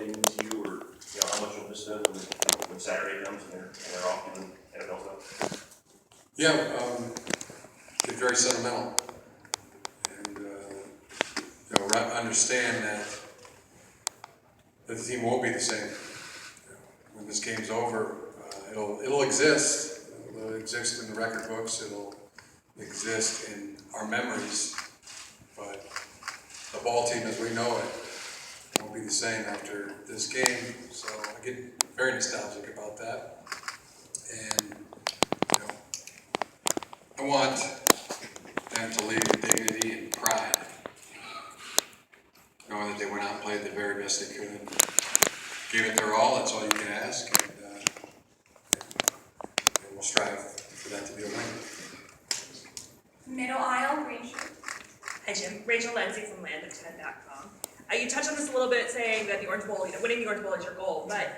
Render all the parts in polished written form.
they mean to you, or how much you'll miss them when Saturday comes and they're off doing NFL stuff? Yeah, get very sentimental, and understand that the team won't be the same. When this game's over, it'll exist. It'll exist in the record books. It'll exist in our memories. But the ball team, as we know it, won't be the same after this game. So I get very nostalgic about that, and I want them to leave with dignity and pride, knowing that they went out and played the very best they could, gave it their all. That's all you can ask, and we'll strive for that to be a win. Middle aisle, green shirt. Hi Jim, Rachel Lindsay from landoften.com. You touched on this a little bit, saying that the Orange Bowl, winning the Orange Bowl is your goal, but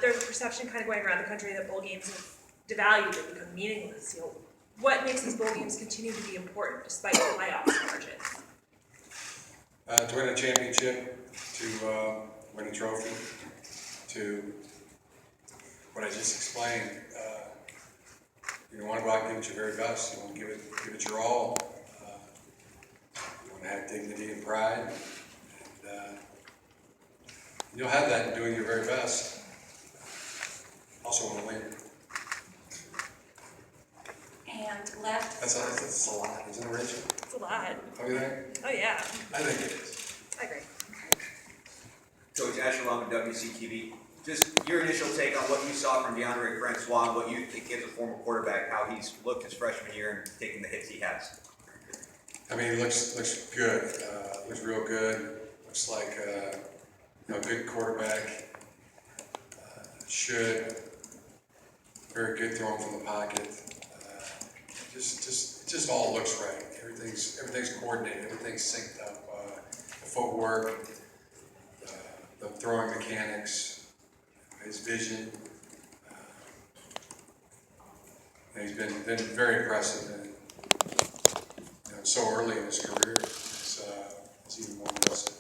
there's a perception kind of going around the country that bowl games have devalued and become meaningless. What makes these bowl games continue to be important despite the playoff margins? To win a championship, to win a trophy, to what I just explained. You want to go out and give it your very best. You want to give it your all. You want to have dignity and pride. And you'll have that in doing your very best. Also want to win. And left. That's a lot, isn't it, Rachel? It's a lot. Don't you think? Oh yeah, I think it is. I agree. Coach Asher Long, WCTV. Just your initial take on what you saw from DeAndre Francois and what you think as a former quarterback, how he's looked his freshman year and taking the hits he has. I mean, he looks good. Looks real good. Looks like a good quarterback. Should. Very good throwing from the pocket. Just all looks right. Everything's coordinated. Everything's synced up. The footwork, the throwing mechanics, his vision. He's been very impressive, and so early in his career, it's even more impressive.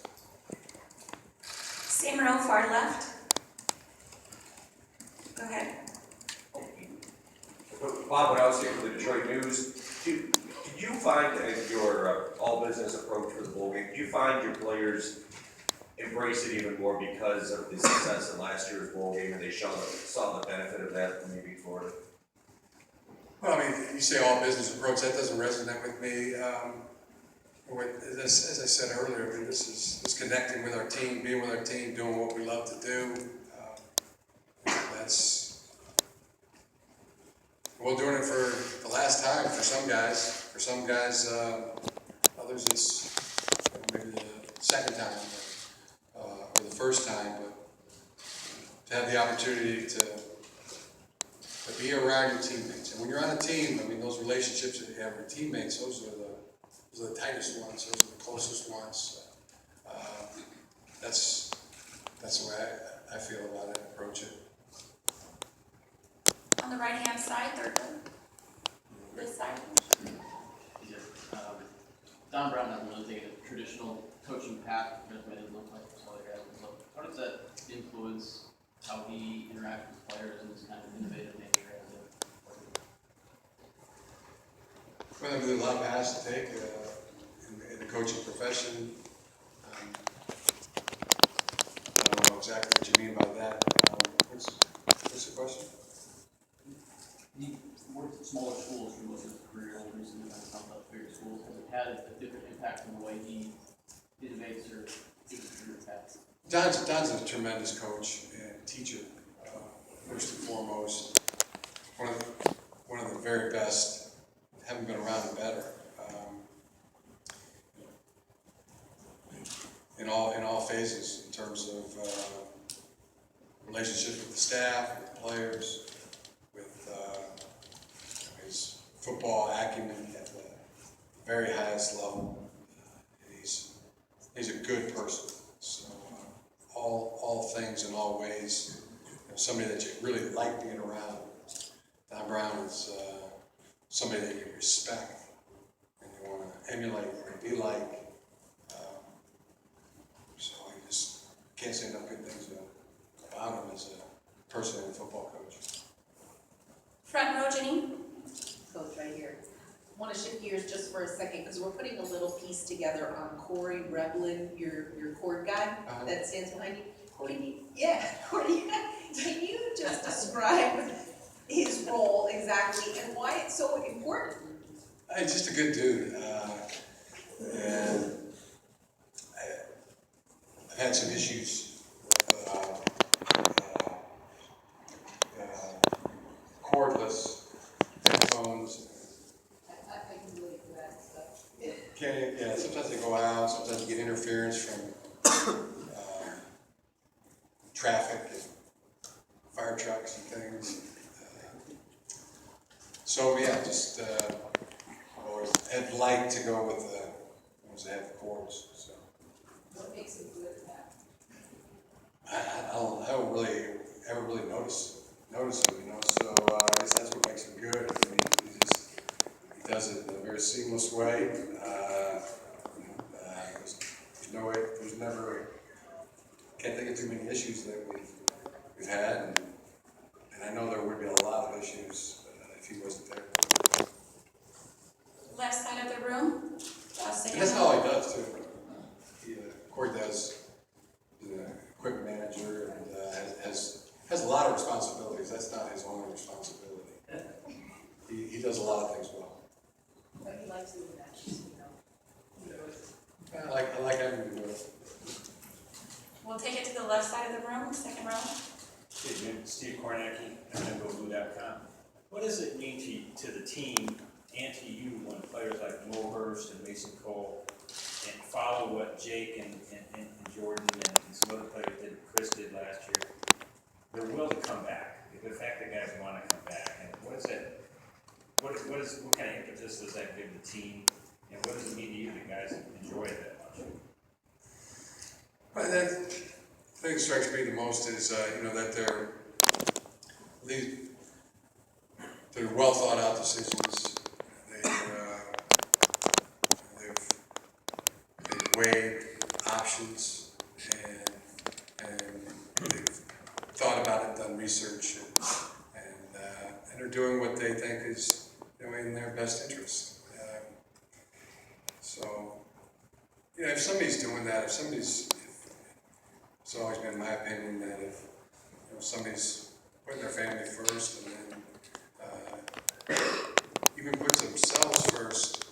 Same row, far left. Go ahead. Bob, when I was here for the Detroit News, did you find your all-business approach for the bowl game, did you find your players embrace it even more because of the success in last year's bowl game, and they saw the benefit of that when maybe Florida? Well, I mean, you say all business approach, that doesn't resonate with me. As I said earlier, I mean, this is connecting with our team, being with our team, doing what we love to do. We're doing it for the last time for some guys. For some guys, others it's maybe the second time or the first time. But to have the opportunity to be around your teammates, and when you're on a team, I mean, those relationships that you have with teammates, those are the tightest ones. Those are the closest ones. That's the way I feel about it. Approach it. On the right-hand side, third row. This side. Don Brown hasn't really taken a traditional coaching path, kind of made it look like some other guys. So how does that influence how he interacts with players and his kind of innovative nature as a Well, there's a lot of paths to take in the coaching profession. I don't know exactly what you mean by that. What's the question? He worked at smaller schools for most of his career, and recently kind of come up bigger schools. Has it had a different impact on the way he innovates or gives his career path? Don's a tremendous coach and teacher, first and foremost. One of the very best. Haven't been around it better. In all phases, in terms of relationships with the staff, with the players, with his football acumen at the very highest level. He's a good person. So all things in all ways, somebody that you really like being around. Don Brown is somebody that you respect and you want to emulate and be like. So I just can't say enough good things gears just for a second, because we're putting a little piece together on Corey Reblin, your cord guy that stands behind you. Can you, yeah, Corey, can you just describe his role exactly and why it's so important? He's just a good dude, and I've had some issues with cordless headphones. I can relate to that stuff. Yeah, sometimes they go out, sometimes you get interference from traffic and fire trucks and things. So yeah, just always had liked to go with the ones that have the cords. So What makes it good at that? I don't really ever really notice it, you know. So I guess that's what makes him good. I mean, he does it in a very seamless way. There's never, can't think of too many issues that we've had, and I know there would be a lot of issues if he wasn't there. Left side of the room, And that's all he does too. Corey does, he's an equipment manager and has a lot of responsibilities. That's not his only responsibility. He does a lot of things well. But he likes doing that, you know. I like having him do it. We'll take it to the left side of the room, second row. Hey Jim, Steve Kornacki, MMGoBlue.com. What does it mean to the team and to you when players like Mo Hurst and Mason Cole and follow what Jake and Jordan and some other players did, Chris did last year, their will to come back, the fact that guys want to come back, and what is that, what kind of impetus does that give the team, and what does it mean to you that guys enjoy it that much? But the thing that strikes me the most is, that they're well thought out decisions. They've weighed options and they've thought about it, done research, and they're doing what they think is in their best interest. So, if somebody's doing that, it's always been my opinion that if somebody's putting their family first and then even puts themselves first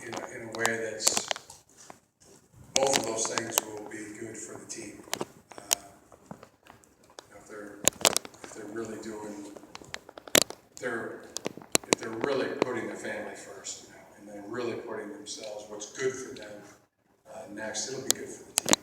in a way that's both of those things will be good for the team. If they're really if they're really putting their family first, and then really putting themselves, what's good for them next, it'll be good for the team.